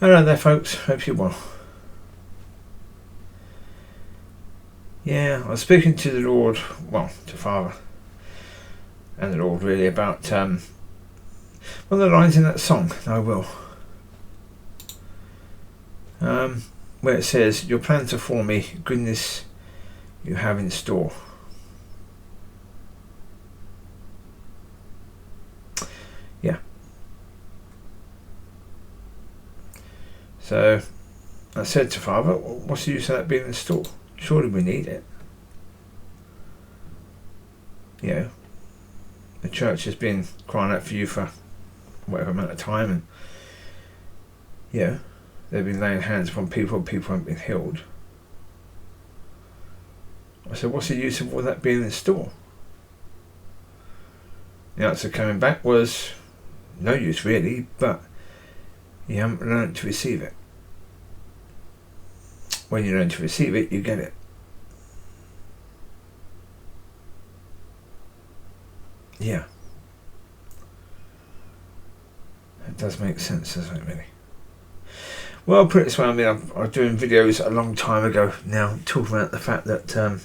Hello there folks, hope you're well. Yeah, I was speaking to the Lord, well, to Father and the Lord really, about one of the lines in that song, I Will, where it says, your plans are for me, goodness you have in store. Yeah. So I said to Father, what's the use of that being in store? Surely we need it. You know, the church has been crying out for you for whatever amount of time, and yeah, they've been laying hands upon people and people haven't been healed. I said, what's the use of all that being in store? The answer coming back was no use really, but you haven't learned to receive it. When you learn to receive it, you get it. Yeah. It does make sense, doesn't it, really? Well, put it this way, I mean, I was doing videos a long time ago now, talking about the fact that,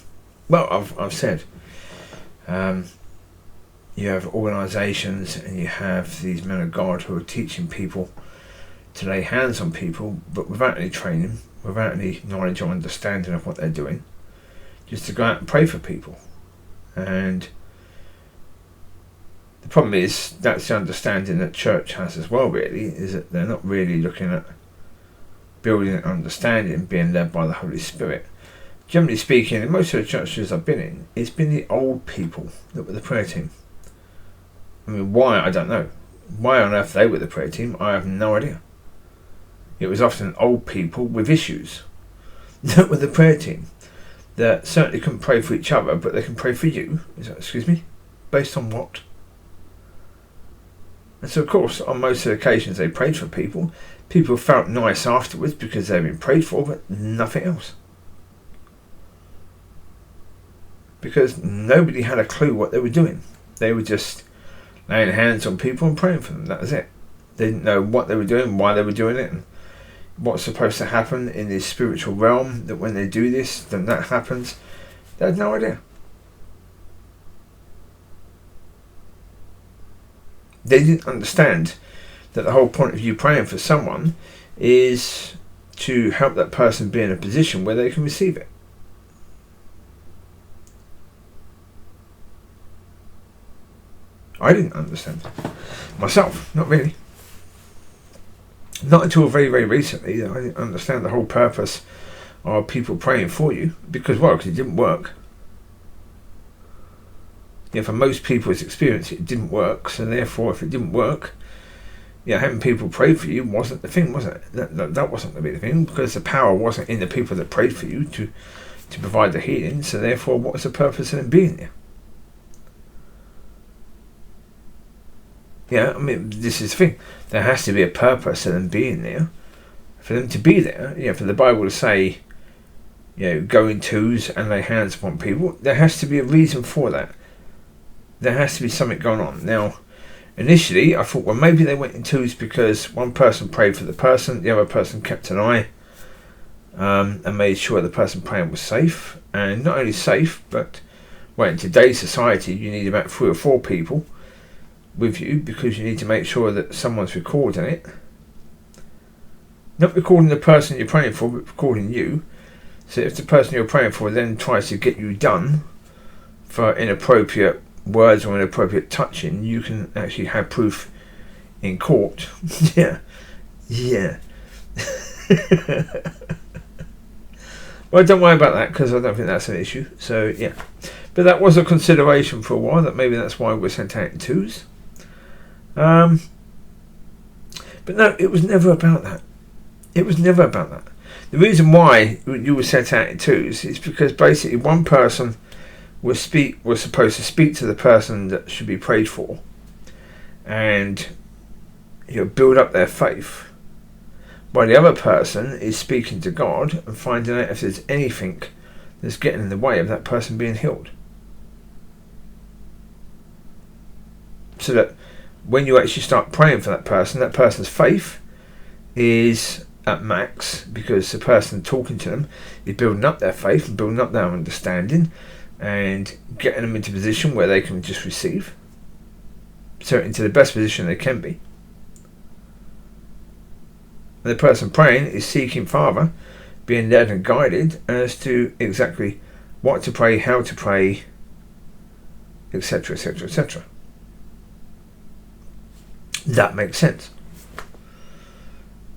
I've said, you have organisations and you have these men of God who are teaching people to lay hands on people, but without any training, without any knowledge or understanding of what they're doing, just to go out and pray for people. And the problem is, that's the understanding that church has as well, really, is that they're not really looking at building an understanding, being led by the Holy Spirit. Generally speaking, in most of the churches I've been in, it's been the old people that were the prayer team. I mean, why? I don't know. Why on earth they were the prayer team, I have no idea. It was often old people with issues that were the prayer team, that certainly couldn't pray for each other, but they can pray for you. Excuse me? Based on what? And so, of course, on most of the occasions they prayed for people. People felt nice afterwards because they'd been prayed for, but nothing else. Because nobody had a clue what they were doing. They were just laying hands on people and praying for them. That was it. They didn't know what they were doing, why they were doing it, and what's supposed to happen in this spiritual realm, that when they do this, then that happens. They had no idea. They didn't understand that the whole point of you praying for someone is to help that person be in a position where they can receive it. I didn't understand myself, not really. Not until very, very recently that I didn't understand the whole purpose of people praying for you, because it didn't work. Yeah, for most people's experience, it didn't work. So therefore, if it didn't work, having people pray for you wasn't the thing, was it? That wasn't going to be the thing, because the power wasn't in the people that prayed for you to provide the healing. So therefore, what was the purpose of them being there? Yeah, I mean, this is the thing. There has to be a purpose of them being there. For them to be there, for the Bible to say, go in twos and lay hands upon people, there has to be a reason for that. There has to be something going on. Now, initially, I thought, well, maybe they went in twos because one person prayed for the person, the other person kept an eye and made sure the person praying was safe. And not only safe, but, in today's society, you need about 3 or 4 people with you, because you need to make sure that someone's recording it. Not recording the person you're praying for, but recording you. So if the person you're praying for then tries to get you done for inappropriate words or inappropriate touching, you can actually have proof in court. Yeah. Well, don't worry about that, because I don't think that's an issue. So yeah, but that was a consideration for a while, that maybe that's why we're sent out in twos. But no, it was never about that. It was never about that. The reason why you were sent out in twos is because basically one person was supposed to speak to the person that should be prayed for, and build up their faith, while the other person is speaking to God and finding out if there's anything that's getting in the way of that person being healed. So that when you actually start praying for that person's faith is at max, because the person talking to them is building up their faith and building up their understanding and getting them into a position where they can just receive, so into the best position they can be. And the person praying is seeking Father, being led and guided as to exactly what to pray, how to pray, etc, etc, etc. That makes sense.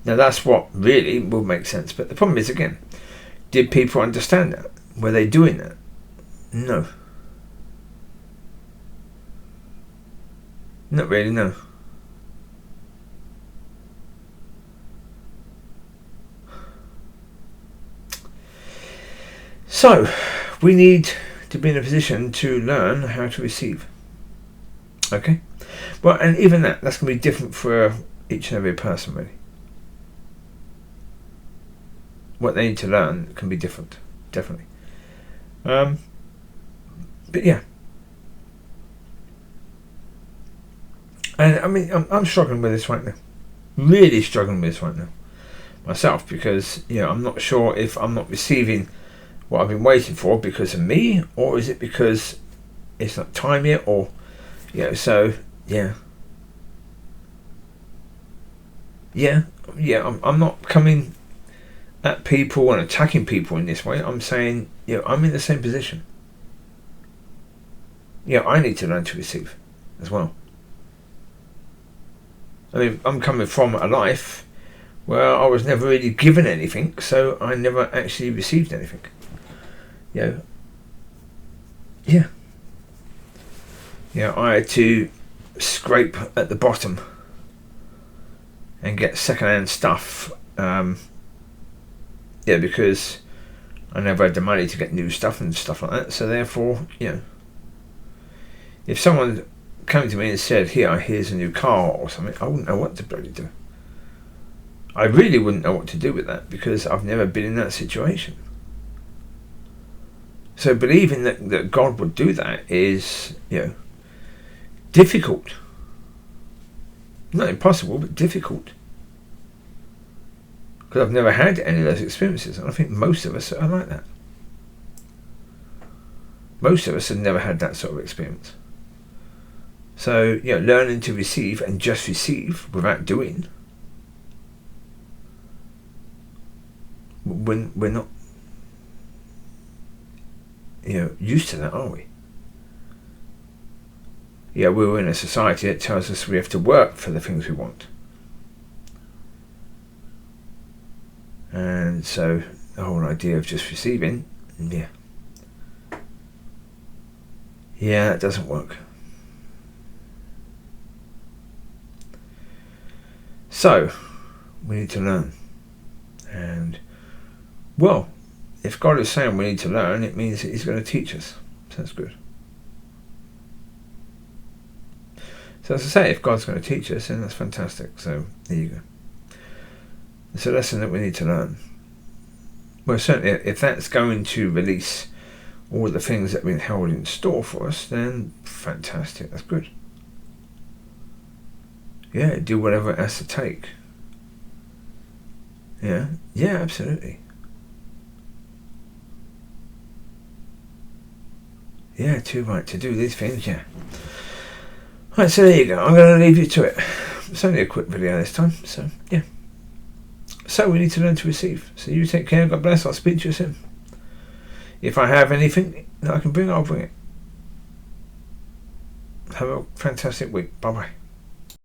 Now that's what really will make sense. But the problem is, again, did people understand that? Were they doing that? No. Not really, no. So, we need to be in a position to learn how to receive. Okay? Well, and even that's going to be different for each and every person, really. What they need to learn can be different, definitely. But yeah. And I mean, I'm struggling with this right now. Really struggling with this right now. Myself, because, I'm not sure if I'm not receiving what I've been waiting for because of me, or is it because it's not time yet, or, so, yeah. I'm not coming at people and attacking people in this way. I'm saying, I'm in the same position. I need to learn to receive as well. I mean, I'm coming from a life where I was never really given anything, so I never actually received anything. I had to scrape at the bottom and get second-hand stuff. Because I never had the money to get new stuff and stuff like that. So therefore, if someone came to me and said, here's a new car or something, I wouldn't know what to bloody do. I really wouldn't know what to do with that, because I've never been in that situation. So believing that God would do that is, difficult. Not impossible, but difficult. Because I've never had any of those experiences, and I think most of us are like that. Most of us have never had that sort of experience. So, learning to receive and just receive without doing, when we're not, used to that, are we? We're in a society that tells us we have to work for the things we want. And so the whole idea of just receiving, that doesn't work. So we need to learn. And if God is saying we need to learn, it means that He's going to teach us. So that's good. So as I say, if God's going to teach us, then that's fantastic. So there you go. It's a lesson that we need to learn. Well, certainly, if that's going to release all the things that have been held in store for us, then fantastic. That's good. Do whatever it has to take. Absolutely. To do these things, Right, so there you go. I'm going to leave you to it. It's only a quick video this time, so So we need to learn to receive. So you take care. God bless. I'll speak to you soon. If I have anything that I can bring, I'll bring it. Have a fantastic week. Bye bye.